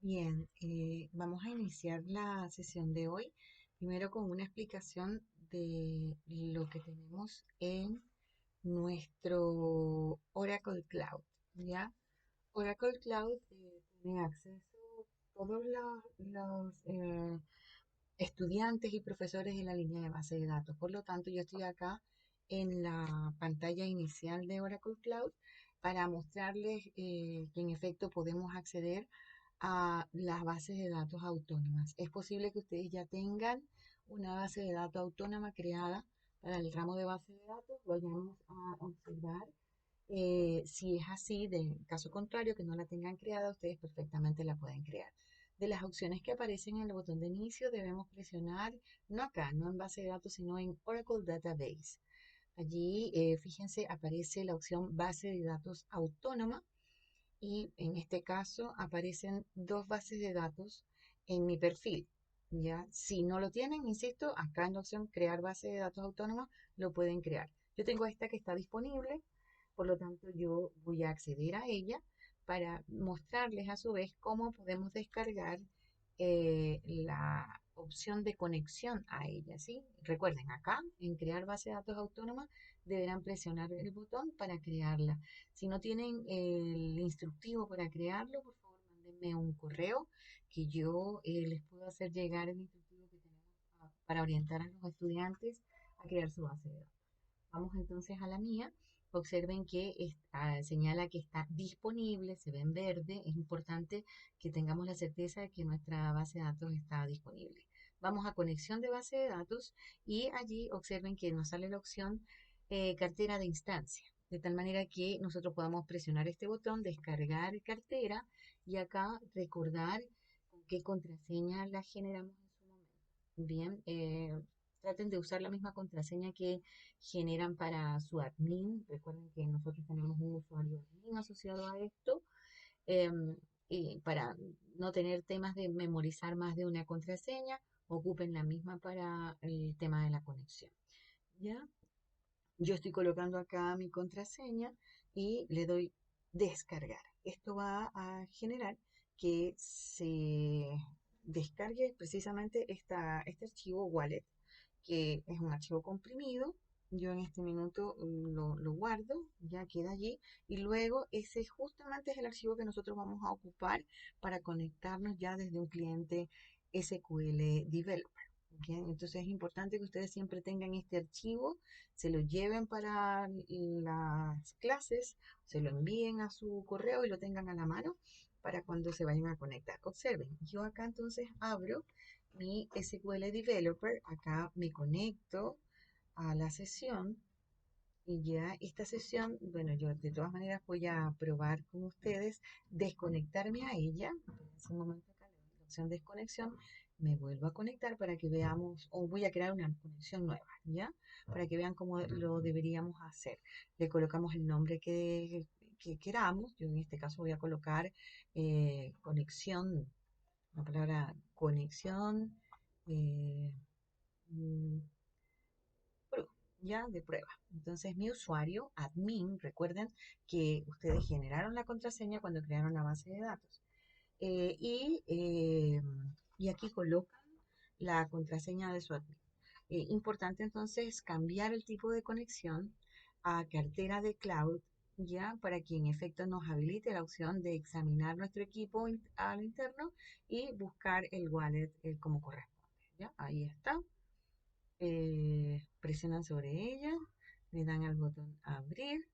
Bien, vamos a iniciar la sesión de hoy, primero con una explicación de lo que tenemos en nuestro Oracle Cloud, ¿ya? Oracle Cloud tiene acceso todos los estudiantes y profesores en la línea de base de datos. Por lo tanto, yo estoy acá en la pantalla inicial de Oracle Cloud para mostrarles que en efecto podemos acceder a las bases de datos autónomas. Es posible que ustedes ya tengan una base de datos autónoma creada para el ramo de base de datos. Vayamos a observar si es así. De caso contrario, que no la tengan creada, ustedes perfectamente la pueden crear. De las opciones que aparecen en el botón de inicio, debemos presionar, no acá, no en base de datos, sino en Oracle Database. Allí, fíjense, aparece la opción base de datos autónoma y en este caso aparecen dos bases de datos en mi perfil. ¿Ya? Si no lo tienen, insisto, acá en la opción crear base de datos autónoma lo pueden crear. Yo tengo esta que está disponible, por lo tanto yo voy a acceder a ella para mostrarles a su vez cómo podemos descargar la opción de conexión a ella, ¿sí? Recuerden, acá en crear base de datos autónoma deberán presionar el botón para crearla. Si no tienen el instructivo para crearlo, por favor mándenme un correo que yo les puedo hacer llegar el instructivo que tenemos para orientar a los estudiantes a crear su base de datos. Vamos entonces a la mía. Observen que señala que está disponible, se ve en verde. Es importante que tengamos la certeza de que nuestra base de datos está disponible. Vamos a conexión de base de datos y allí observen que nos sale la opción cartera de instancia. De tal manera que nosotros podamos presionar este botón, descargar cartera y acá recordar con qué contraseña la generamos en su momento. Bien, traten de usar la misma contraseña que generan para su admin. Recuerden que nosotros tenemos un usuario admin asociado a esto. Y para no tener temas de memorizar más de una contraseña, ocupen la misma para el tema de la conexión. ¿Ya? Yo estoy colocando acá mi contraseña y le doy descargar. Esto va a generar que se descargue precisamente este archivo wallet, que es un archivo comprimido. Yo en este minuto lo guardo, ya queda allí. Y luego ese justamente es el archivo que nosotros vamos a ocupar para conectarnos ya desde un cliente SQL Developer. Bien, entonces es importante que ustedes siempre tengan este archivo, se lo lleven para las clases, se lo envíen a su correo y lo tengan a la mano para cuando se vayan a conectar. Observen, yo acá entonces abro mi SQL Developer, acá me conecto a la sesión y ya esta sesión, bueno, yo de todas maneras voy a probar con ustedes desconectarme a ella. En un momento acá le doy la opción desconexión, me vuelvo a conectar para que veamos, o voy a crear una conexión nueva, ¿ya? Para que vean cómo lo deberíamos hacer. Le colocamos el nombre que queramos. Yo en este caso voy a colocar conexión, la palabra conexión. eh, mm, ya de prueba. Entonces, mi usuario, admin, recuerden que ustedes generaron la contraseña cuando crearon la base de datos. Eh, y, eh, y aquí colocan la contraseña de su admin. Importante entonces cambiar el tipo de conexión a cartera de cloud, ya para que en efecto nos habilite la opción de examinar nuestro equipo al interno y buscar el wallet como corresponde. ¿Ya? Ahí está. Presionan sobre ella, le dan al botón abrir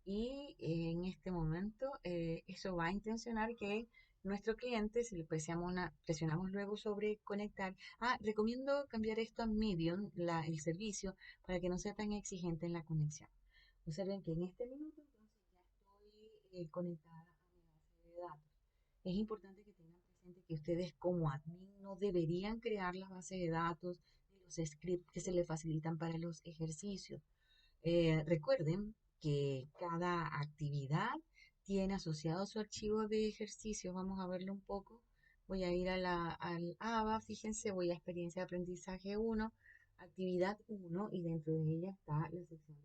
y en este momento eso va a intencionar que nuestro cliente, si le presionamos luego sobre conectar, recomiendo cambiar esto a Medium, el servicio, para que no sea tan exigente en la conexión. Observen que en este minuto entonces ya estoy conectada a mi base de datos. Es importante que tengan presente que ustedes como admin no deberían crear las bases de datos ni los scripts que se les facilitan para los ejercicios. Recuerden que cada actividad tiene asociado su archivo de ejercicio. Vamos a verlo un poco. Voy a ir al ABA, fíjense, voy a experiencia de aprendizaje 1, actividad 1, y dentro de ella está la sección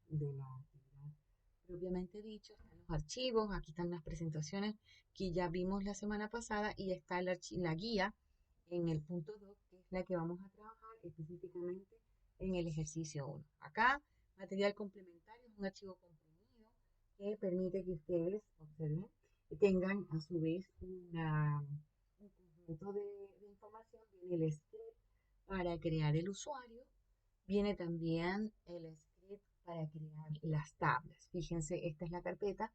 de la actividad propiamente dicho, están los archivos, aquí están las presentaciones que ya vimos la semana pasada y está la guía en el punto 2, que es la que vamos a trabajar específicamente en el ejercicio 1. Acá, material complementario es un archivo comprimido que permite que ustedes observen y tengan a su vez un conjunto de información. Viene el script para crear el usuario, viene también el script para crear las tablas. Fíjense, esta es la carpeta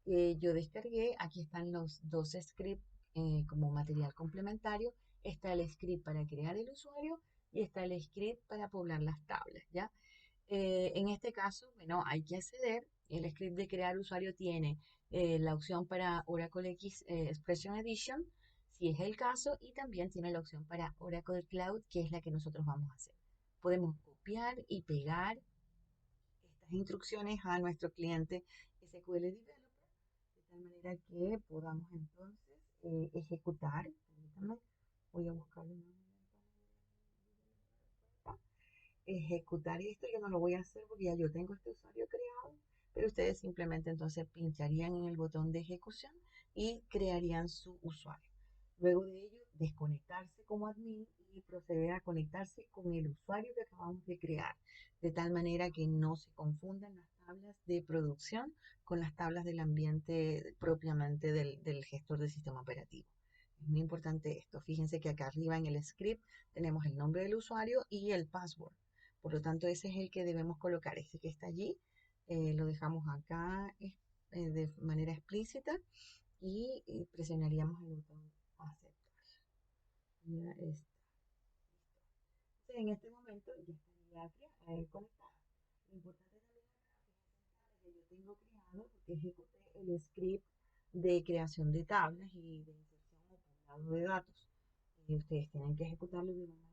que yo descargué. Aquí están los dos scripts como material complementario. Está el script para crear el usuario y está el script para poblar las tablas, ¿ya? En este caso, bueno, hay que acceder. El script de crear usuario tiene la opción para Oracle X Expression Edition, si es el caso, y también tiene la opción para Oracle Cloud, que es la que nosotros vamos a hacer. Podemos copiar y pegar estas instrucciones a nuestro cliente SQL Developer, de tal manera que podamos entonces ejecutar. Permítanme, voy a buscar un ejecutar esto. Yo no lo voy a hacer porque ya yo tengo este usuario creado, pero ustedes simplemente entonces pincharían en el botón de ejecución y crearían su usuario. Luego de ello, desconectarse como admin y proceder a conectarse con el usuario que acabamos de crear, de tal manera que no se confundan las tablas de producción con las tablas del ambiente propiamente del gestor del sistema operativo. Es muy importante esto. Fíjense que acá arriba en el script tenemos el nombre del usuario y el password. Por lo tanto, ese es el que debemos colocar. Ese que está allí, lo dejamos acá de manera explícita y presionaríamos el botón aceptar. Ya está. Entonces, en este momento ya estaría conectada. Lo importante también es que yo tengo creado, porque ejecuté el script de creación de tablas y de inserción o poblado de datos. Y ustedes tienen que ejecutarlo de una manera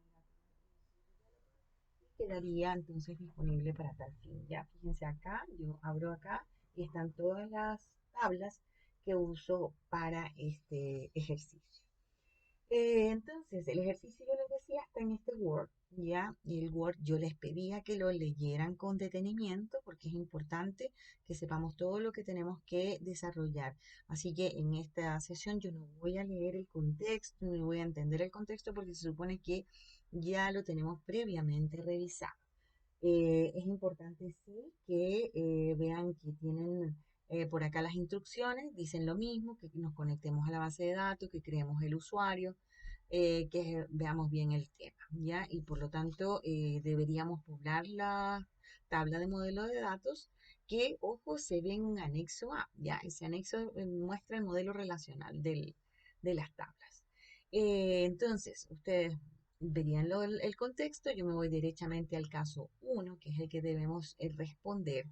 y quedaría entonces disponible para tal fin. Ya fíjense acá, yo abro acá y están todas las tablas que uso para este ejercicio. Entonces, el ejercicio yo les decía está en este Word, ¿ya? Y el Word yo les pedía que lo leyeran con detenimiento porque es importante que sepamos todo lo que tenemos que desarrollar. Así que en esta sesión yo no voy a leer el contexto, no voy a entender el contexto porque se supone que ya lo tenemos previamente revisado. Es importante sí que vean que tienen por acá las instrucciones, dicen lo mismo, que nos conectemos a la base de datos, que creemos el usuario, que veamos bien el tema, ¿ya? Y por lo tanto deberíamos poblar la tabla de modelo de datos que, ojo, se ve en un anexo A, ¿ya? Ese anexo muestra el modelo relacional de las tablas. Entonces, ustedes verían el contexto, yo me voy derechamente al caso 1, que es el que debemos responder,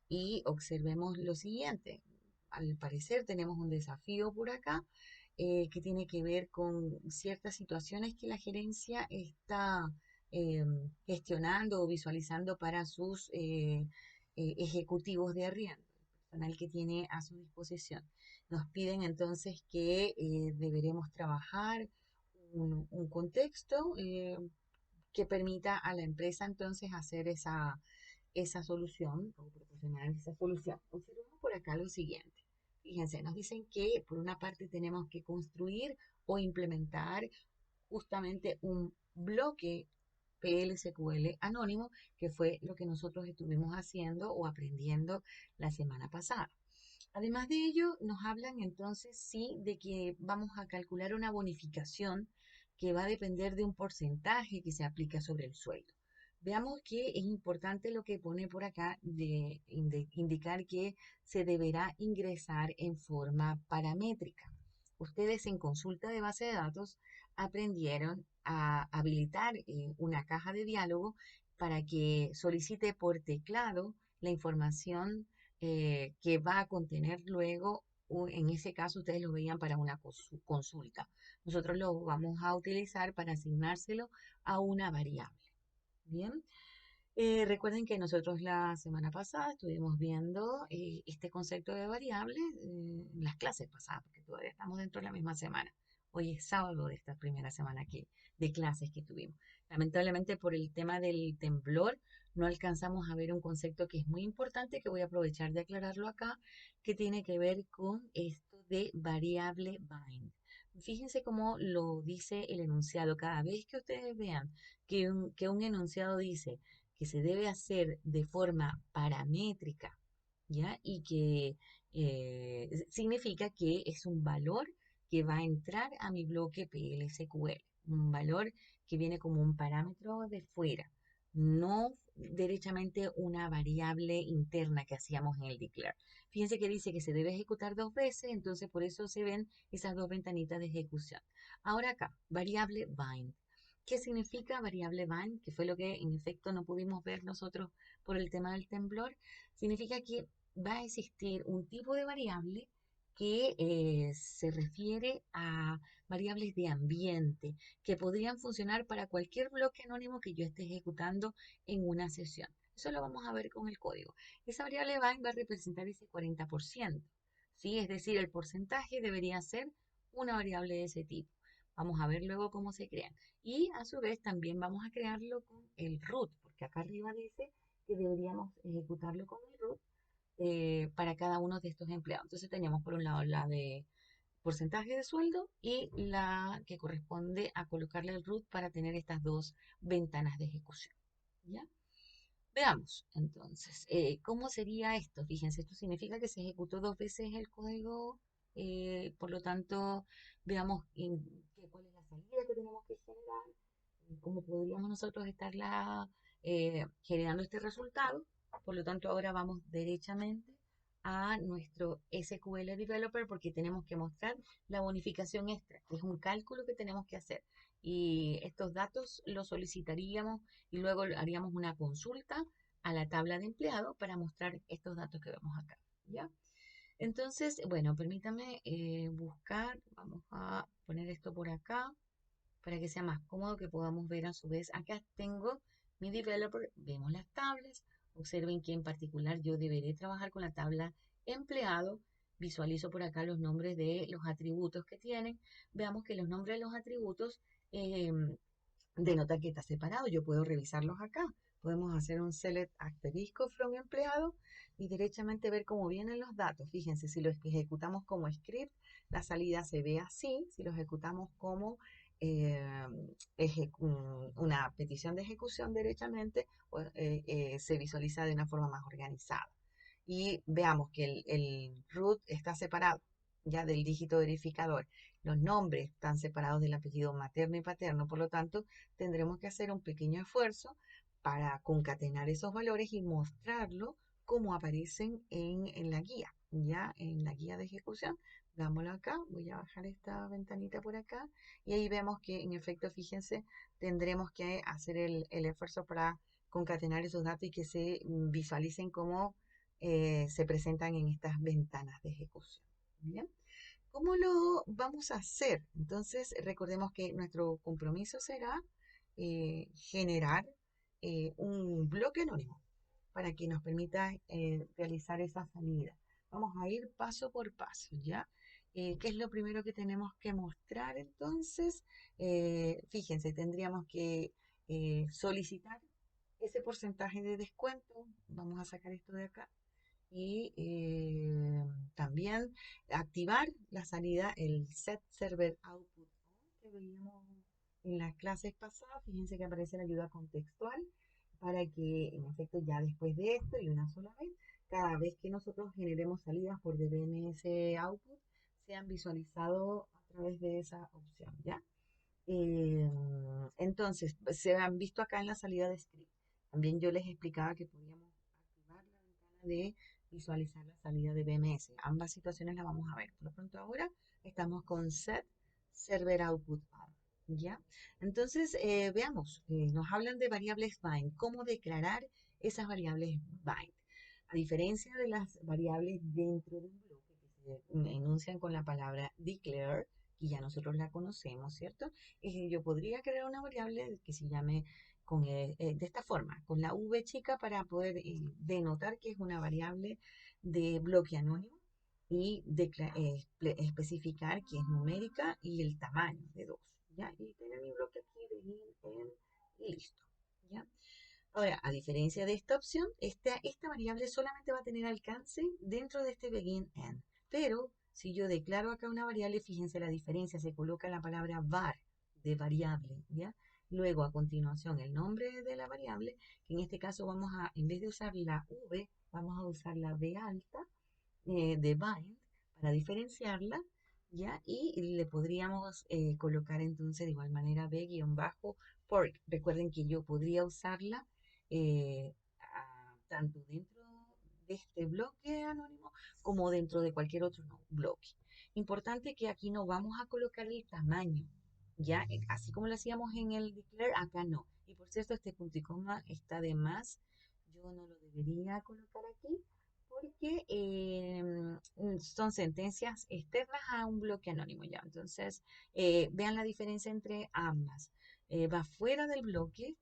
y observemos lo siguiente. Al parecer tenemos un desafío por acá que tiene que ver con ciertas situaciones que la gerencia está eh, gestionando o visualizando para sus ejecutivos de arriendo, el personal que tiene a su disposición. Nos piden entonces que deberemos trabajar un contexto que permita a la empresa entonces hacer esa solución o proporcionar esa solución. Observemos por acá lo siguiente. Fíjense, nos dicen que por una parte tenemos que construir o implementar justamente un bloque PLSQL anónimo, que fue lo que nosotros estuvimos haciendo o aprendiendo la semana pasada. Además de ello, nos hablan entonces sí de que vamos a calcular una bonificación que va a depender de un porcentaje que se aplica sobre el sueldo. Veamos que es importante lo que pone por acá de indicar que se deberá ingresar en forma paramétrica. Ustedes en consulta de base de datos aprendieron a habilitar una caja de diálogo para que solicite por teclado la información que va a contener luego, en ese caso ustedes lo veían para una consulta. Nosotros lo vamos a utilizar para asignárselo a una variable. Bien, recuerden que nosotros la semana pasada estuvimos viendo este concepto de variable en las clases pasadas, porque todavía estamos dentro de la misma semana. Hoy es sábado de esta primera semana de clases que tuvimos. Lamentablemente por el tema del temblor no alcanzamos a ver un concepto que es muy importante, que voy a aprovechar de aclararlo acá, que tiene que ver con esto de variable bind. Fíjense cómo lo dice el enunciado. Cada vez que ustedes vean que un enunciado dice que se debe hacer de forma paramétrica, ¿ya? Y que significa que es un valor que va a entrar a mi bloque PLSQL, un valor que viene como un parámetro de fuera, no derechamente una variable interna que hacíamos en el declare. Fíjense que dice que se debe ejecutar dos veces, entonces por eso se ven esas dos ventanitas de ejecución. Ahora acá, variable bind. ¿Qué significa variable bind? Que fue lo que en efecto no pudimos ver nosotros por el tema del temblor. Significa que va a existir un tipo de variable que se refiere a variables de ambiente que podrían funcionar para cualquier bloque anónimo que yo esté ejecutando en una sesión. Eso lo vamos a ver con el código. Esa variable bind va a representar ese 40%, ¿sí? Es decir, el porcentaje debería ser una variable de ese tipo. Vamos a ver luego cómo se crean. Y a su vez también vamos a crearlo con el root, porque acá arriba dice que deberíamos ejecutarlo con el root para cada uno de estos empleados. Entonces teníamos por un lado la de porcentaje de sueldo y la que corresponde a colocarle el root para tener estas dos ventanas de ejecución. ¿Ya? Veamos entonces, ¿cómo sería esto? Fíjense, esto significa que se ejecutó dos veces el código, por lo tanto, veamos cuál es la salida que tenemos que generar, cómo podríamos nosotros estarla generando este resultado. Por lo tanto, ahora vamos derechamente a nuestro SQL Developer porque tenemos que mostrar la bonificación extra, que es un cálculo que tenemos que hacer. Y estos datos los solicitaríamos y luego haríamos una consulta a la tabla de empleado para mostrar estos datos que vemos acá, ¿ya? Entonces, bueno, permítame buscar, vamos a poner esto por acá para que sea más cómodo que podamos ver a su vez. Acá tengo mi developer, vemos las tablas, observen que en particular yo deberé trabajar con la tabla empleado, visualizo por acá los nombres de los atributos que tienen, veamos que los nombres de los atributos eh, denota que está separado. Yo puedo revisarlos acá. Podemos hacer un select asterisco from empleado y derechamente ver cómo vienen los datos. Fíjense, si lo ejecutamos como script, la salida se ve así. Si lo ejecutamos como eh, una petición de ejecución derechamente, pues, se visualiza de una forma más organizada. Y veamos que el root está separado ya del dígito verificador. Los nombres están separados del apellido materno y paterno, por lo tanto, tendremos que hacer un pequeño esfuerzo para concatenar esos valores y mostrarlo como aparecen en la guía, ya en la guía de ejecución. Dámoslo acá, voy a bajar esta ventanita por acá y ahí vemos que en efecto, fíjense, tendremos que hacer el esfuerzo para concatenar esos datos y que se visualicen como se presentan en estas ventanas de ejecución. Bien. ¿Cómo lo vamos a hacer? Entonces, recordemos que nuestro compromiso será generar un bloque anónimo para que nos permita realizar esa salida. Vamos a ir paso por paso, ¿ya? ¿Qué es lo primero que tenemos que mostrar entonces? Fíjense, tendríamos que solicitar ese porcentaje de descuento. Vamos a sacar esto de acá y también activar la salida, el set server output que veíamos en las clases pasadas. Fíjense que aparece la ayuda contextual para que en efecto ya después de esto y una sola vez, cada vez que nosotros generemos salidas por DBMS output, sean visualizados a través de esa opción, ¿ya? Eh, entonces, se han visto acá en la salida de script. También yo les explicaba que podíamos activar la ventana de visualizar la salida de BMS. Ambas situaciones las vamos a ver. Por lo pronto ahora estamos con set server output on, ¿ya? Entonces, veamos, nos hablan de variables bind. ¿Cómo declarar esas variables bind? A diferencia de las variables dentro de un bloque que se enuncian con la palabra declare, que ya nosotros la conocemos, ¿cierto? Yo podría crear una variable que se llame de esta forma, con la v chica para poder denotar que es una variable de bloque anónimo. y especificar que es numérica y el tamaño de 2, ¿ya? Y tener mi bloque aquí de in, en y listo, ¿ya? Ahora, a diferencia de esta opción, esta variable solamente va a tener alcance dentro de este begin end. Pero si yo declaro acá una variable, fíjense la diferencia, se coloca la palabra var de variable, ¿ya? Luego, a continuación, el nombre de la variable, que en este caso vamos a, en vez de usar la v, vamos a usar la v alta de bind para diferenciarla, ¿ya? Y le podríamos colocar entonces de igual manera b-pork. Recuerden que yo podría usarla tanto dentro de este bloque anónimo como dentro de cualquier otro bloque. Importante que aquí no vamos a colocar el tamaño, ¿ya? Así como lo hacíamos en el declare, acá no. Y por cierto, este punto y coma está de más. Yo no lo debería colocar aquí porque son sentencias externas a un bloque anónimo ya. Entonces, vean la diferencia entre ambas. Va fuera del bloque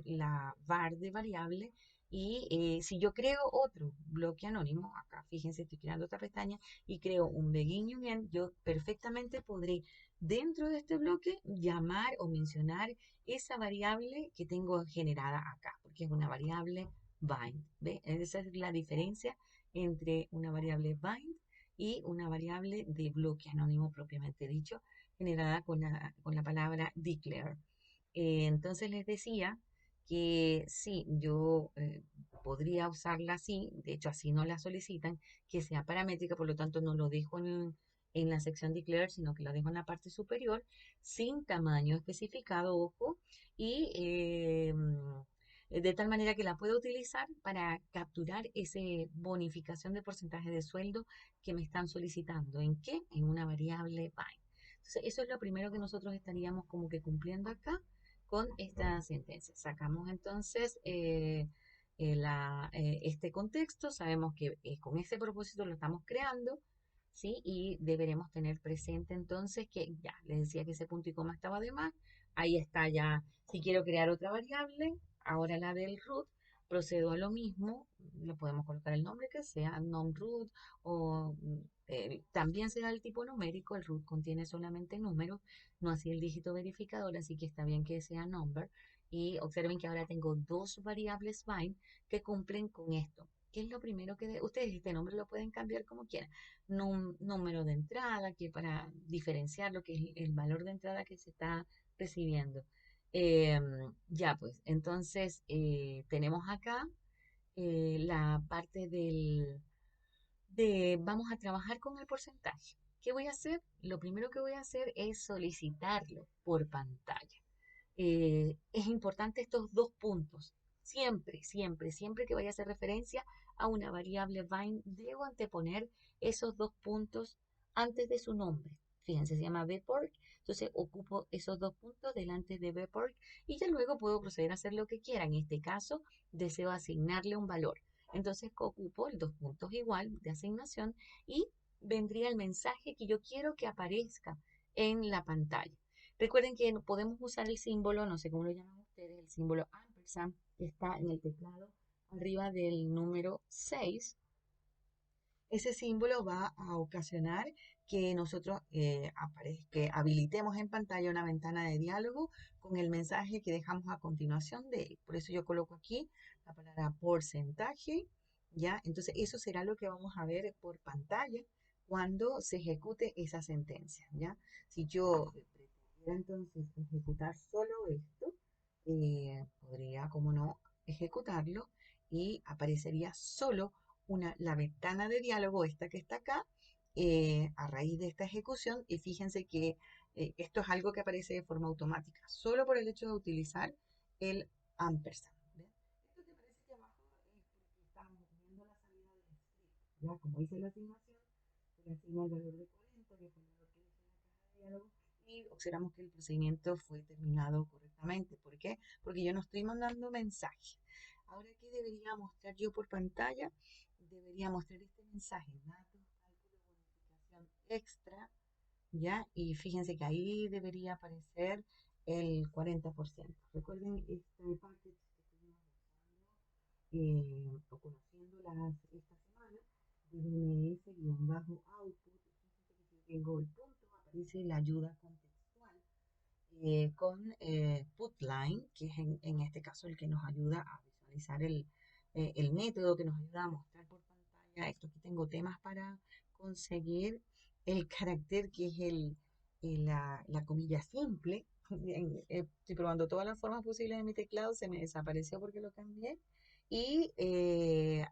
la var de variable y si yo creo otro bloque anónimo, acá fíjense, estoy creando otra pestaña y creo un begin y un end, yo perfectamente podré dentro de este bloque llamar o mencionar esa variable que tengo generada acá, porque es una variable bind. ¿Ve? Esa es la diferencia entre una variable bind y una variable de bloque anónimo propiamente dicho, generada con la palabra declare. Entonces les decía que sí, yo podría usarla así, de hecho así no la solicitan, que sea paramétrica, por lo tanto no lo dejo en la sección declare, sino que lo dejo en la parte superior, sin tamaño especificado, ojo, y de tal manera que la puedo utilizar para capturar esa bonificación de porcentaje de sueldo que me están solicitando. ¿En qué? En una variable bind. Entonces, eso es lo primero que nosotros estaríamos como que cumpliendo acá con esta sentencia. Sacamos entonces este contexto, sabemos que con ese propósito lo estamos creando, ¿sí? Y deberemos tener presente entonces que ya les decía que ese punto y coma estaba de más. Ahí está ya, si quiero crear otra variable, ahora la del root, procedo a lo mismo, le podemos colocar el nombre que sea, nom-root, o también será el tipo numérico, el root contiene solamente números, no así el dígito verificador, así que está bien que sea number. Y observen que ahora tengo dos variables bind que cumplen con esto. ¿Qué es lo primero que ustedes este nombre lo pueden cambiar como quieran? Número de entrada, que para diferenciar lo que es el valor de entrada que se está recibiendo. Ya, pues, entonces tenemos acá la parte vamos a trabajar con el porcentaje. ¿Qué voy a hacer? Lo primero que voy a hacer es solicitarlo por pantalla. Es importante estos dos puntos. Siempre, siempre, siempre que vaya a hacer referencia a una variable bind, debo anteponer esos dos puntos antes de su nombre. Fíjense, se llama vpork, entonces ocupo esos dos puntos delante de vpork y ya luego puedo proceder a hacer lo que quiera. En este caso, deseo asignarle un valor. Entonces ocupo el dos puntos igual de asignación y vendría el mensaje que yo quiero que aparezca en la pantalla. Recuerden que podemos usar el símbolo, no sé cómo lo llaman ustedes, el símbolo ampersand que está en el teclado arriba del número 6. Ese símbolo va a ocasionar que nosotros que habilitemos en pantalla una ventana de diálogo con el mensaje que dejamos a continuación de él. Por eso yo coloco aquí la palabra porcentaje, ¿ya? Entonces eso será lo que vamos a ver por pantalla cuando se ejecute esa sentencia, ¿ya? Si yo pretendiera entonces ejecutar solo esto, podría, como no, ejecutarlo y aparecería solo la ventana de diálogo, esta que está acá, a raíz de esta ejecución. Y fíjense que esto es algo que aparece de forma automática, solo por el hecho de utilizar el ampersand. ¿Ven? Esto que aparece aquí abajo es porque estamos viendo la salida del script. Ya, como hice la asignación, se le asigna el valor de 40, que fue el valor que dije en la caja de diálogo, y observamos que el procedimiento fue terminado correctamente. ¿Por qué? Porque yo no estoy mandando mensaje. Ahora, ¿qué debería mostrar yo por pantalla? Debería mostrar este mensaje, datos, cálculo, bonificación extra, ¿ya? Y fíjense que ahí debería aparecer el 40%. Recuerden este package que estuvimos usando o conociendo esta semana DNS-output. Si tengo el punto, aparece la ayuda contextual con Putline, que es en este caso el que nos ayuda a visualizar el método, que nos ayuda a mostrar por pantalla. Esto aquí tengo temas para conseguir el carácter que es la comilla simple. Estoy probando todas las formas posibles de mi teclado, se me desapareció porque lo cambié. Y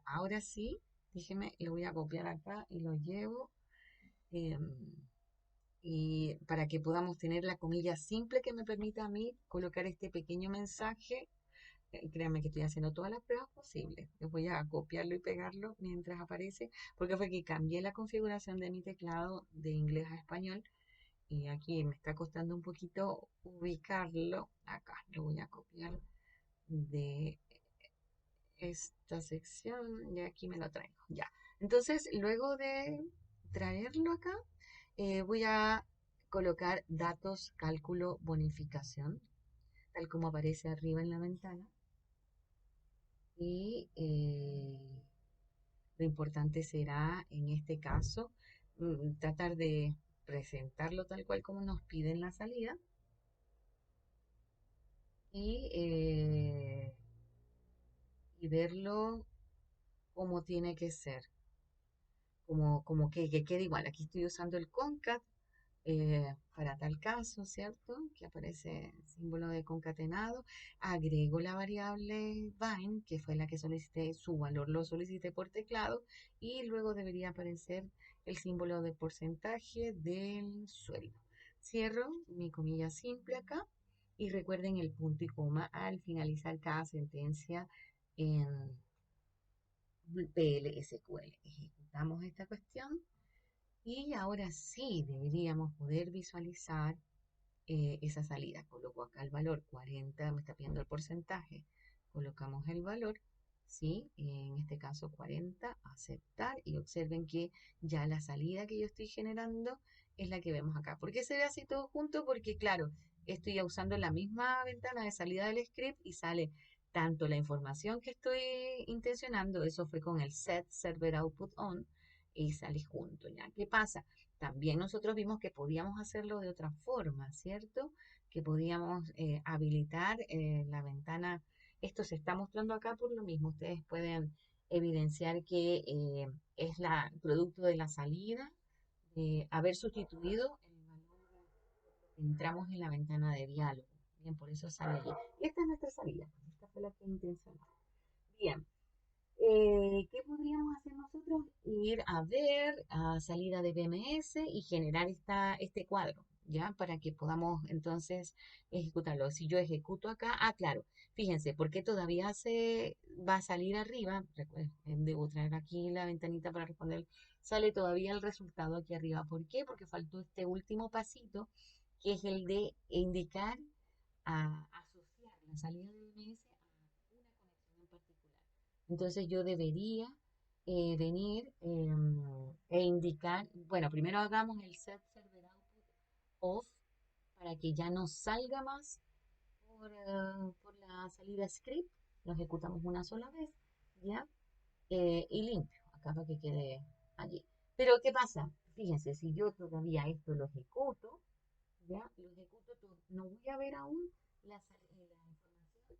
ahora sí, déjeme, lo voy a copiar acá y lo llevo. em, y para que podamos tener la comilla simple que me permita a mí colocar este pequeño mensaje. Créanme que estoy haciendo todas las pruebas posibles. Les voy a copiarlo y pegarlo mientras aparece, porque fue que cambié la configuración de mi teclado de inglés a español y aquí me está costando un poquito ubicarlo. Acá lo voy a copiar de esta sección y aquí me lo traigo. Ya. Entonces, luego de traerlo acá, voy a colocar datos, cálculo, bonificación, tal como aparece arriba en la ventana. Y lo importante será, en este caso, tratar de presentarlo tal cual como nos piden la salida y, y verlo como tiene que ser, como que quede igual. Aquí estoy usando el concat para tal caso, ¿cierto? Que aparece el símbolo de concatenado. Agrego la variable bind, que fue la que solicité, su valor lo solicité por teclado, y luego debería aparecer el símbolo de porcentaje del sueldo. Cierro mi comilla simple acá y recuerden el punto y coma al finalizar cada sentencia en PLSQL. Ejecutamos esta cuestión y ahora sí deberíamos poder visualizar esa salida. Coloco acá el valor 40, me está pidiendo el porcentaje. Colocamos el valor, ¿sí? En este caso 40, aceptar y observen que ya la salida que yo estoy generando es la que vemos acá. ¿Por qué se ve así todo junto? Porque claro, estoy usando la misma ventana de salida del script y sale tanto la información que estoy intencionando, eso fue con el set server output on, y sale junto, ¿ya? ¿Qué pasa? También nosotros vimos que podíamos hacerlo de otra forma, ¿cierto? Que podíamos habilitar la ventana. Esto se está mostrando acá por lo mismo. Ustedes pueden evidenciar que es el producto de la salida, de haber sustituido el valor que entramos en la ventana de diálogo. Bien, por eso sale allí. Y esta es nuestra salida. Esta fue la que intencionamos. Bien, ¿qué podríamos hacer nosotros? Ir a ver a salida de BMS y generar este cuadro, ¿ya? Para que podamos entonces ejecutarlo. Si yo ejecuto acá, claro, fíjense, porque todavía se va a salir arriba. Debo traer aquí la ventanita para responder. Sale todavía el resultado aquí arriba. ¿Por qué? Porque faltó este último pasito, que es el de indicar a asociar la salida de BMS a una conexión en particular. Entonces yo debería venir e indicar, bueno, primero hagamos el set server output off para que ya no salga más por la salida script, lo ejecutamos una sola vez, ¿ya? Y limpio, acá para que quede allí. Pero ¿qué pasa? Fíjense, si yo todavía esto lo ejecuto, ¿ya? Lo ejecuto todo. No voy a ver aún la información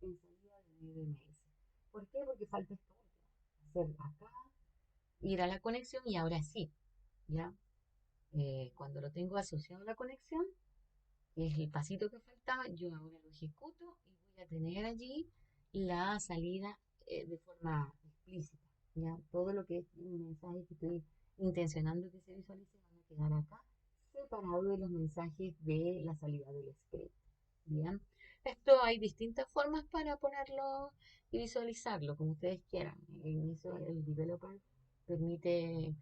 en salida de DMS. ¿Por qué? Porque falta esto último. Hacer acá, ir a la conexión y ahora sí, ¿ya? Cuando lo tengo asociado a la conexión, que es el pasito que faltaba, yo ahora lo ejecuto y voy a tener allí la salida de forma explícita, ¿ya? Todo lo que es un mensaje que estoy intencionando que se visualice van a quedar acá, separado de los mensajes de la salida del script. Bien, esto hay distintas formas para ponerlo y visualizarlo como ustedes quieran. En eso el developer permite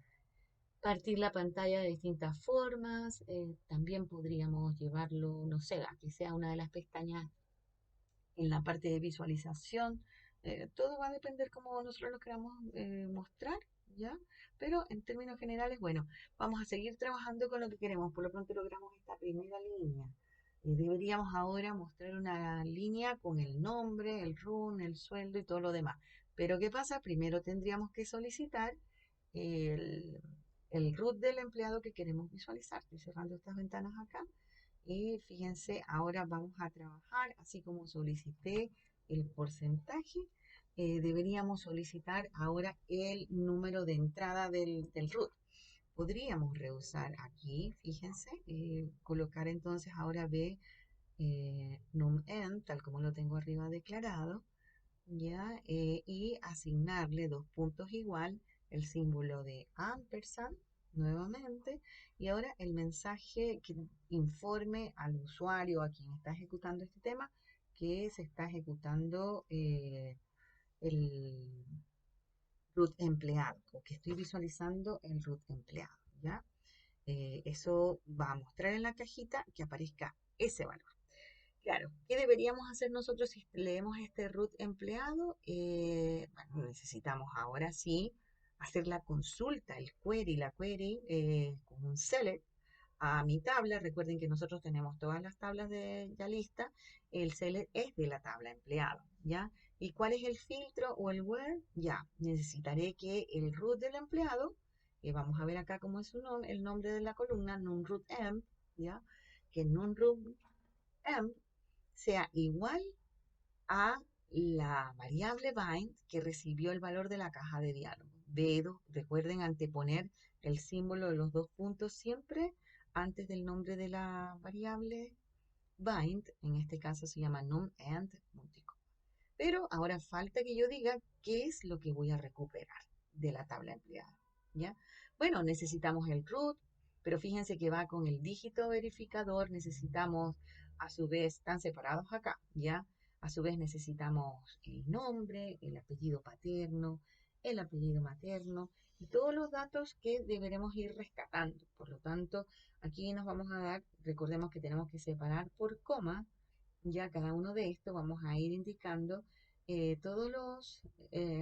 partir la pantalla de distintas formas. También podríamos llevarlo, no sé, a que sea una de las pestañas en la parte de visualización. Todo va a depender cómo nosotros lo queramos mostrar, ¿ya? Pero en términos generales, bueno, vamos a seguir trabajando con lo que queremos. Por lo pronto logramos esta primera línea. Deberíamos ahora mostrar una línea con el nombre, el run, el sueldo y todo lo demás. Pero ¿qué pasa? Primero tendríamos que solicitar el, el root del empleado que queremos visualizar. Estoy cerrando estas ventanas acá. Y fíjense, ahora vamos a trabajar, así como solicité el porcentaje, deberíamos solicitar ahora el número de entrada del root. Podríamos reusar aquí, fíjense, colocar entonces ahora B numEnt, tal como lo tengo arriba declarado, ¿ya? Y asignarle dos puntos igual, el símbolo de ampersand nuevamente, y ahora el mensaje que informe al usuario, a quien está ejecutando este tema, que se está ejecutando el root empleado, o que estoy visualizando el root empleado, ¿ya? Eso va a mostrar en la cajita que aparezca ese valor. Claro, ¿qué deberíamos hacer nosotros si leemos este root empleado? Bueno, necesitamos ahora sí hacer la consulta, el query, la query con un select a mi tabla. Recuerden que nosotros tenemos todas las tablas de ya listas. El select es de la tabla empleado, ¿ya? ¿Y cuál es el filtro o el where? Ya, necesitaré que el root del empleado, vamos a ver acá cómo es su nombre, el nombre de la columna, nonrootEmp, ¿ya? Que nonrootEmp sea igual a la variable bind que recibió el valor de la caja de diálogo. Recuerden anteponer el símbolo de los dos puntos siempre antes del nombre de la variable bind. En este caso se llama numAnd multicoma. Pero ahora falta que yo diga qué es lo que voy a recuperar de la tabla empleada. ¿Ya? Bueno, necesitamos el root, pero fíjense que va con el dígito verificador. Necesitamos, a su vez, están separados acá, ¿ya? A su vez necesitamos el nombre, el apellido paterno, el apellido materno y todos los datos que deberemos ir rescatando. Por lo tanto, aquí nos vamos a dar, recordemos que tenemos que separar por coma, ya cada uno de estos vamos a ir indicando todos los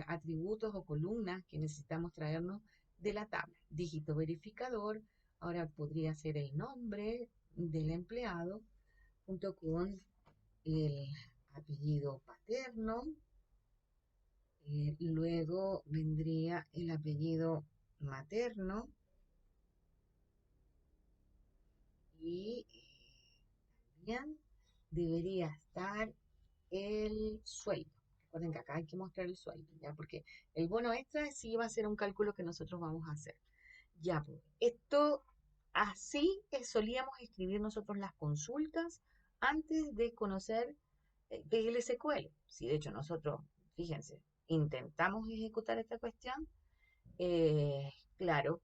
atributos o columnas que necesitamos traernos de la tabla. Dígito verificador, ahora podría ser el nombre del empleado junto con el apellido paterno, luego vendría el apellido materno y también debería estar el sueldo. Recuerden que acá hay que mostrar el sueldo, ¿ya? Porque el bono extra sí va a ser un cálculo que nosotros vamos a hacer. Ya, pues, esto así solíamos escribir nosotros las consultas antes de conocer el SQL. Si de hecho nosotros, fíjense, intentamos ejecutar esta cuestión, claro,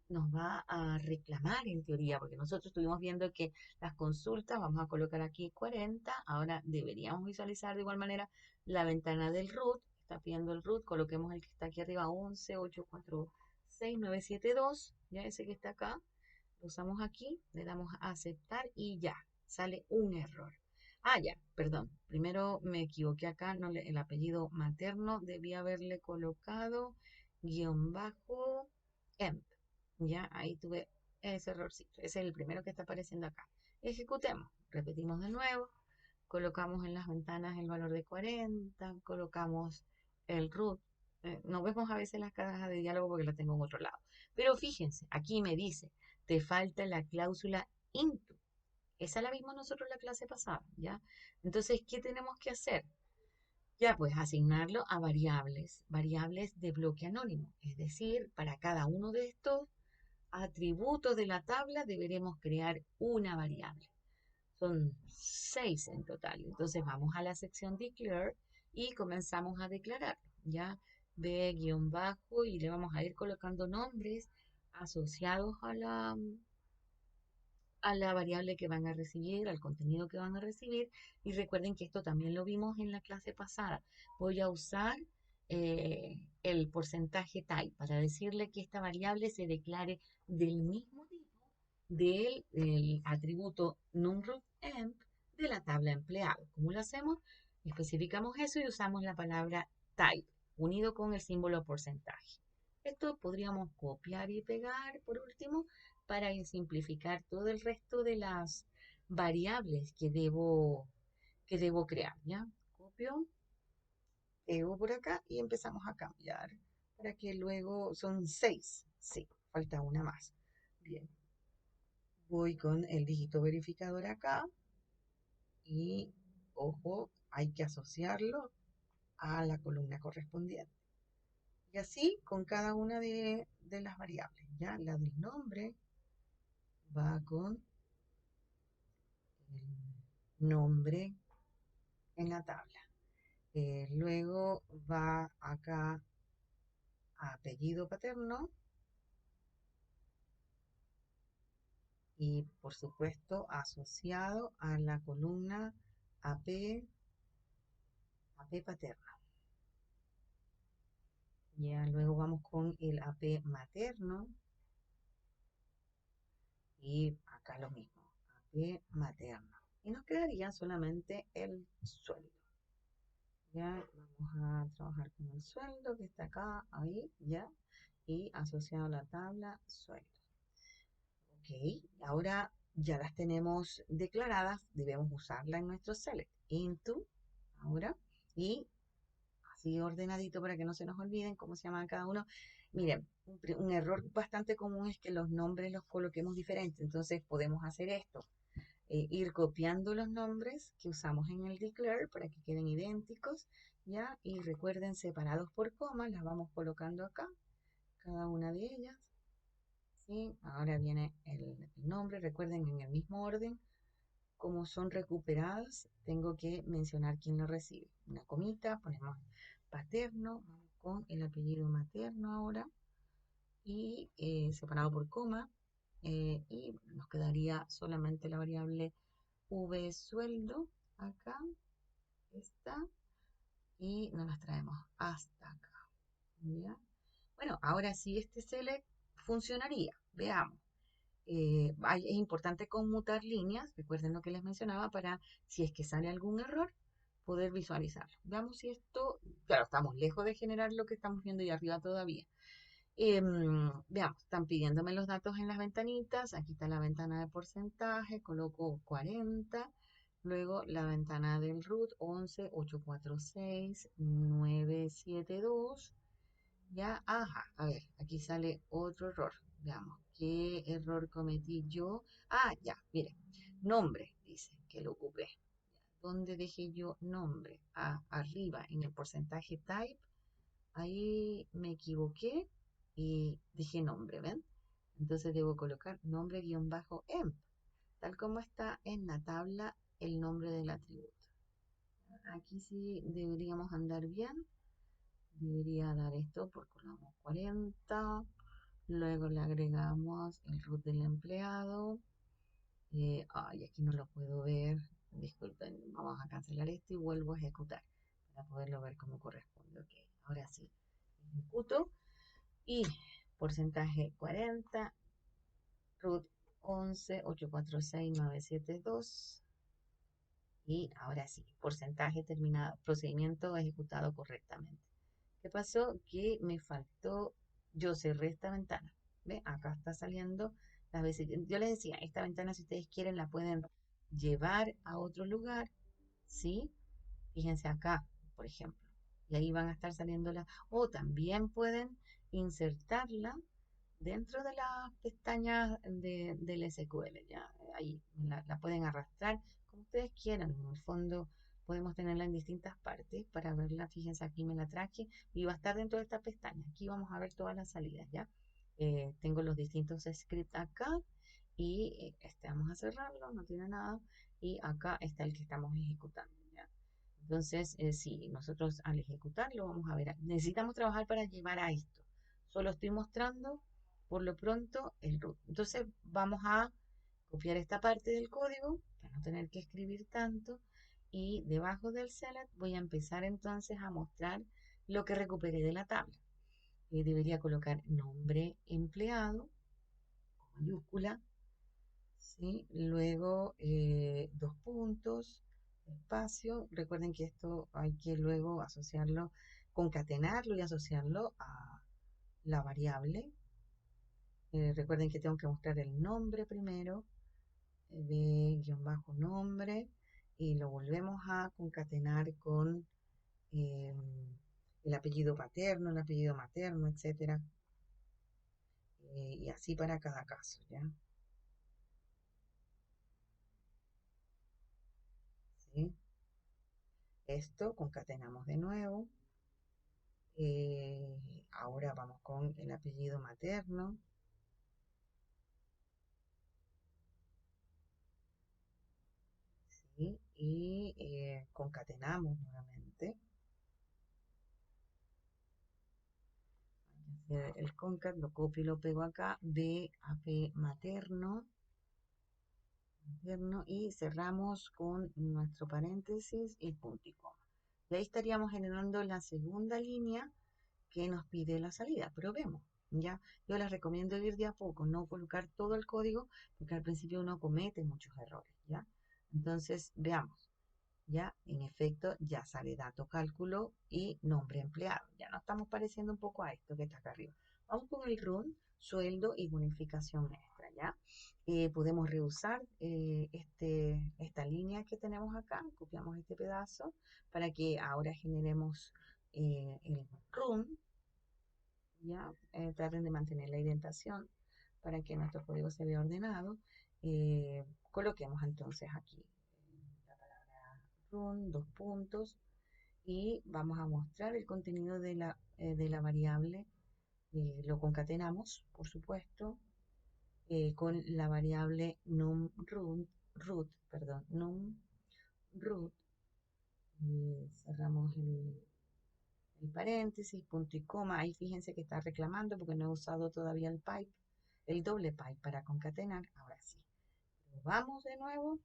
nos va a reclamar en teoría, porque nosotros estuvimos viendo que las consultas, vamos a colocar aquí 40, ahora deberíamos visualizar de igual manera la ventana del root, está pidiendo el root, coloquemos el que está aquí arriba, 11.846.972, ya ese que está acá, lo usamos aquí, le damos a aceptar y ya, sale un error. Ah, ya, perdón, primero me equivoqué acá, no el apellido materno, debía haberle colocado guión bajo emp. Ya, ahí tuve ese errorcito. Ese es el primero que está apareciendo acá. Ejecutemos. Repetimos de nuevo. Colocamos en las ventanas el valor de 40. Colocamos el root. No vemos a veces las cajas de diálogo porque la tengo en otro lado. Pero fíjense, aquí me dice, te falta la cláusula into. Esa la vimos nosotros en la clase pasada, ¿ya? Entonces, ¿qué tenemos que hacer? Ya, pues asignarlo a variables de bloque anónimo. Es decir, para cada uno de estos atributos de la tabla deberemos crear una variable. Son 6 en total. Entonces vamos a la sección declare y comenzamos a declarar. Ya b guión bajo y le vamos a ir colocando nombres asociados a la variable que van a recibir, al contenido que van a recibir. Y recuerden que esto también lo vimos en la clase pasada. Voy a usar el porcentaje type para decirle que esta variable se declare del mismo tipo del atributo numRootEmp de la tabla empleado. ¿Cómo lo hacemos? Especificamos eso y usamos la palabra type unido con el símbolo porcentaje. Esto podríamos copiar y pegar por último para simplificar todo el resto de las variables que debo crear, ¿ya? Copio, pego por acá y empezamos a cambiar. para que luego son 6. Sí, falta una más. Bien, voy con el dígito verificador acá y, ojo, hay que asociarlo a la columna correspondiente. Y así con cada una de las variables. Ya la del nombre va con el nombre en la tabla. Luego va acá a apellido paterno y por supuesto asociado a la columna AP, AP paterno. Ya luego vamos con el AP materno y acá lo mismo, AP materno. Y nos quedaría solamente el sueldo. Ya vamos a trabajar con el sueldo que está acá, ahí, ya, y asociado a la tabla sueldo. Ok, ahora ya las tenemos declaradas, debemos usarla en nuestro select. Into, ahora, y así ordenadito para que no se nos olviden cómo se llama cada uno. Miren, un error bastante común es que los nombres los coloquemos diferentes, entonces podemos hacer esto. Ir copiando los nombres que usamos en el declare para que queden idénticos, ¿ya? Y recuerden, separados por comas, las vamos colocando acá, cada una de ellas, ¿sí? Ahora viene el nombre, recuerden en el mismo orden, como son recuperadas, tengo que mencionar quién lo recibe. Una comita, ponemos paterno, vamos con el apellido materno ahora, y separado por coma, y nos quedaría solamente la variable V sueldo, acá está, y nos las traemos hasta acá. ¿Ya? Bueno, ahora sí este select funcionaría. Veamos. Es importante conmutar líneas, recuerden lo que les mencionaba, para si es que sale algún error, poder visualizarlo. Veamos si esto, claro, estamos lejos de generar lo que estamos viendo ahí arriba todavía. Veamos, están pidiéndome los datos en las ventanitas. Aquí está la ventana de porcentaje, coloco 40. Luego la ventana del root 11 846 972. Ya, ajá, a ver, aquí sale otro error. Veamos, ¿qué error cometí yo? Ah, ya, mire, nombre, dice que lo ocupé. ¿Dónde dejé yo nombre? Ah, arriba, en el porcentaje type. Ahí me equivoqué y dije nombre, ¿ven? Entonces debo colocar nombre guión bajo emp, tal como está en la tabla el nombre del atributo. Aquí sí deberíamos andar bien. Debería dar esto por colocamos 40. Luego le agregamos el root del empleado. Ay, aquí no lo puedo ver. Disculpen, vamos a cancelar esto y vuelvo a ejecutar para poderlo ver como corresponde. Ok, ahora sí. Ejecuto. Y porcentaje 40, root 11 846 972. Y ahora sí, porcentaje terminado, procedimiento ejecutado correctamente. ¿Qué pasó? Que me faltó, yo cerré esta ventana. ¿Ve? Acá está saliendo las veces. Yo les decía, esta ventana si ustedes quieren la pueden llevar a otro lugar, ¿sí? Fíjense acá, por ejemplo. Y ahí van a estar saliendo las, o también pueden insertarla dentro de las pestañas del SQL, ya ahí la pueden arrastrar como ustedes quieran. En el fondo podemos tenerla en distintas partes para verla. Fíjense, aquí me la traje y va a estar dentro de esta pestaña. Aquí vamos a ver todas las salidas, ya. Tengo los distintos scripts acá y este vamos a cerrarlo, no tiene nada. Y acá está el que estamos ejecutando, ya. Entonces, si nosotros al ejecutarlo, vamos a ver, necesitamos trabajar para llevar a esto. Solo estoy mostrando por lo pronto el root. Entonces vamos a copiar esta parte del código para no tener que escribir tanto y debajo del select voy a empezar entonces a mostrar lo que recuperé de la tabla. Debería colocar nombre empleado con mayúscula, ¿sí? Luego dos puntos, espacio. Recuerden que esto hay que luego asociarlo, concatenarlo y asociarlo a la variable. Recuerden que tengo que mostrar el nombre primero, de-nombre, y lo volvemos a concatenar con el apellido paterno, el apellido materno, etcétera. Y así para cada caso, ¿ya? ¿Sí? Esto concatenamos de nuevo. Ahora vamos con el apellido materno. ¿Sí? Y concatenamos nuevamente. El concat lo copio y lo pego acá de AP materno y cerramos con nuestro paréntesis y punto y coma. Y ahí estaríamos generando la segunda línea que nos pide la salida. Probemos, ¿ya? Yo les recomiendo ir de a poco, no colocar todo el código, porque al principio uno comete muchos errores, ¿ya? Entonces, veamos. Ya, en efecto, ya sale dato cálculo y nombre empleado. Ya nos estamos pareciendo un poco a esto que está acá arriba. Vamos con el RUN, sueldo y bonificación extra, ¿ya? Podemos reusar esta línea que tenemos acá, copiamos este pedazo para que ahora generemos el RUN, ¿ya? Traten de mantener la indentación para que nuestro código se vea ordenado. Coloquemos entonces aquí la palabra run, dos puntos, y vamos a mostrar el contenido de la variable. Lo concatenamos, por supuesto, con la variable num root. Cerramos el paréntesis, punto y coma. Ahí fíjense que está reclamando porque no he usado todavía el doble pipe para concatenar. Ahora sí. Vamos de nuevo,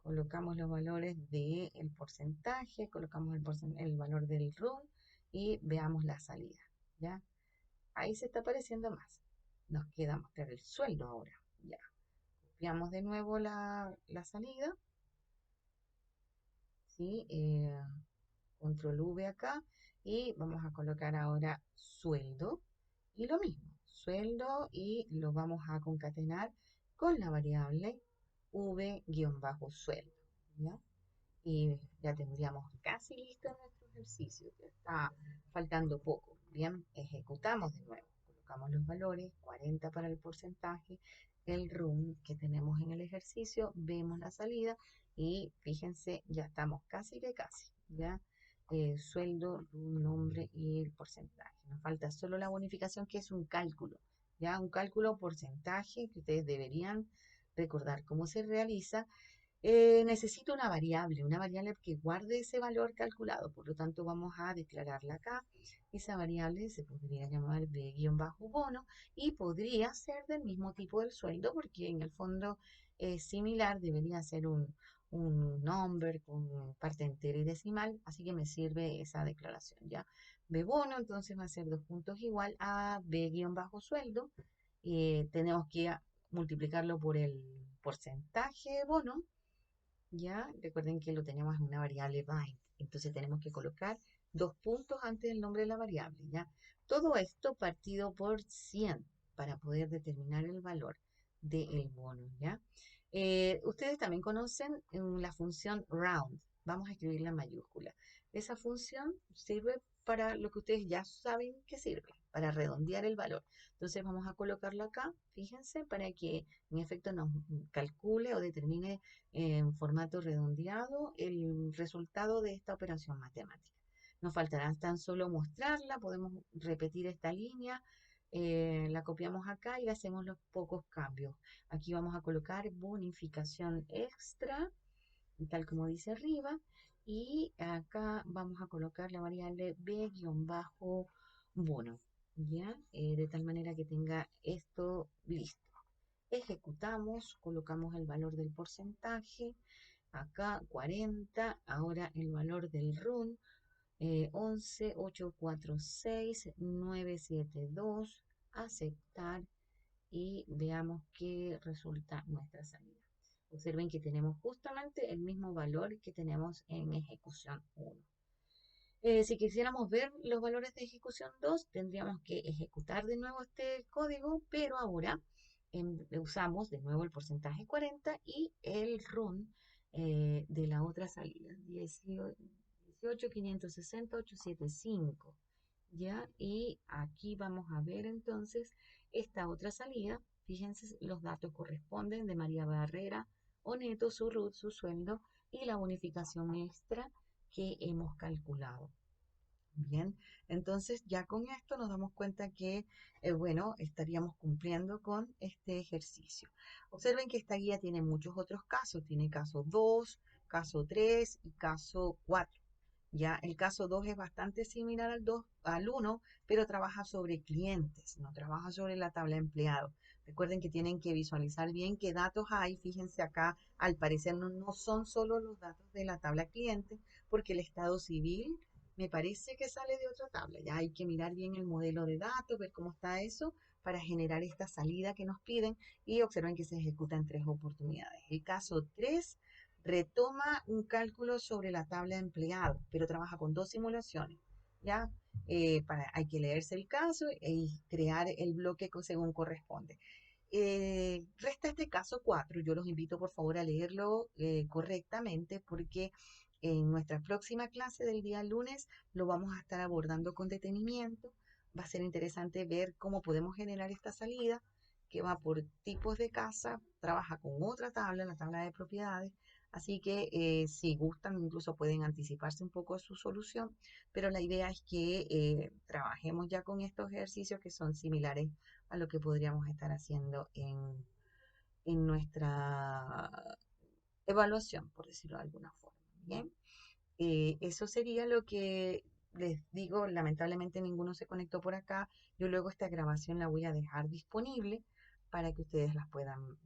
colocamos los valores del porcentaje, colocamos el valor del run y veamos la salida. ¿Ya? Ahí se está apareciendo más. Nos queda mostrar el sueldo ahora. Ya. Copiamos de nuevo la salida. ¿Sí? Control V acá y vamos a colocar ahora sueldo y lo mismo, sueldo y lo vamos a concatenar con la variable v-sueldo, ¿ya? Y ya tendríamos casi listo nuestro ejercicio, ya está faltando poco. Bien, ejecutamos de nuevo, colocamos los valores, 40 para el porcentaje, el room que tenemos en el ejercicio, vemos la salida y fíjense, ya estamos casi que casi, ¿ya? Sueldo, room, nombre y el porcentaje. Nos falta solo la bonificación que es un cálculo, ¿ya? Un cálculo porcentaje que ustedes deberían recordar cómo se realiza. Necesito una variable que guarde ese valor calculado, por lo tanto vamos a declararla acá. Esa variable se podría llamar b-bono y podría ser del mismo tipo del sueldo porque en el fondo es similar, debería ser un number con parte entera y decimal, así que me sirve esa declaración, ¿ya? B-bono entonces va a ser dos puntos igual a b-sueldo. Tenemos que multiplicarlo por el porcentaje bono. Ya, recuerden que lo tenemos en una variable bind, entonces tenemos que colocar dos puntos antes del nombre de la variable, ¿ya? Todo esto partido por 100 para poder determinar el valor del bono, ¿ya? Ustedes también conocen la función round, vamos a escribirla en mayúscula. Esa función sirve para lo que ustedes ya saben que sirve, para redondear el valor. Entonces vamos a colocarlo acá, fíjense, para que en efecto nos calcule o determine en formato redondeado el resultado de esta operación matemática. Nos faltará tan solo mostrarla, podemos repetir esta línea, la copiamos acá y hacemos los pocos cambios. Aquí vamos a colocar bonificación extra, tal como dice arriba, y acá vamos a colocar la variable b-bono, ¿ya? De tal manera que tenga esto listo. Ejecutamos, colocamos el valor del porcentaje, acá 40, ahora el valor del RUN, 11.846.972, aceptar y veamos qué resulta nuestra salida. Observen que tenemos justamente el mismo valor que tenemos en ejecución 1. Si quisiéramos ver los valores de ejecución 2, tendríamos que ejecutar de nuevo este código, pero ahora usamos de nuevo el porcentaje 40 y el run de la otra salida, 18.560.875. ¿ya? Y aquí vamos a ver entonces esta otra salida. Fíjense, los datos corresponden de María Barrera o neto, su RUT, su sueldo y la bonificación extra que hemos calculado. Bien, entonces ya con esto nos damos cuenta que, bueno, estaríamos cumpliendo con este ejercicio. Observen que esta guía tiene muchos otros casos. Tiene caso 2, caso 3 y caso 4. Ya el caso 2 es bastante similar al 2, al 1, pero trabaja sobre clientes, no trabaja sobre la tabla de empleados. Recuerden que tienen que visualizar bien qué datos hay. Fíjense acá, al parecer no son solo los datos de la tabla cliente, porque el estado civil me parece que sale de otra tabla. Ya hay que mirar bien el modelo de datos, ver cómo está eso para generar esta salida que nos piden y observen que se ejecuta en 3 oportunidades. El caso 3 retoma un cálculo sobre la tabla de empleados, pero trabaja con 2 simulaciones. ¿Ya? Hay que leerse el caso y crear el bloque según corresponde. Resta este caso 4. Yo los invito por favor a leerlo correctamente porque en nuestra próxima clase del día lunes lo vamos a estar abordando con detenimiento. Va a ser interesante ver cómo podemos generar esta salida que va por tipos de casa, trabaja con otra tabla, la tabla de propiedades. Así que si gustan, incluso pueden anticiparse un poco a su solución, pero la idea es que trabajemos ya con estos ejercicios que son similares a lo que podríamos estar haciendo en nuestra evaluación, por decirlo de alguna forma. Bien, eso sería lo que les digo. Lamentablemente ninguno se conectó por acá. Yo luego esta grabación la voy a dejar disponible para que ustedes las puedan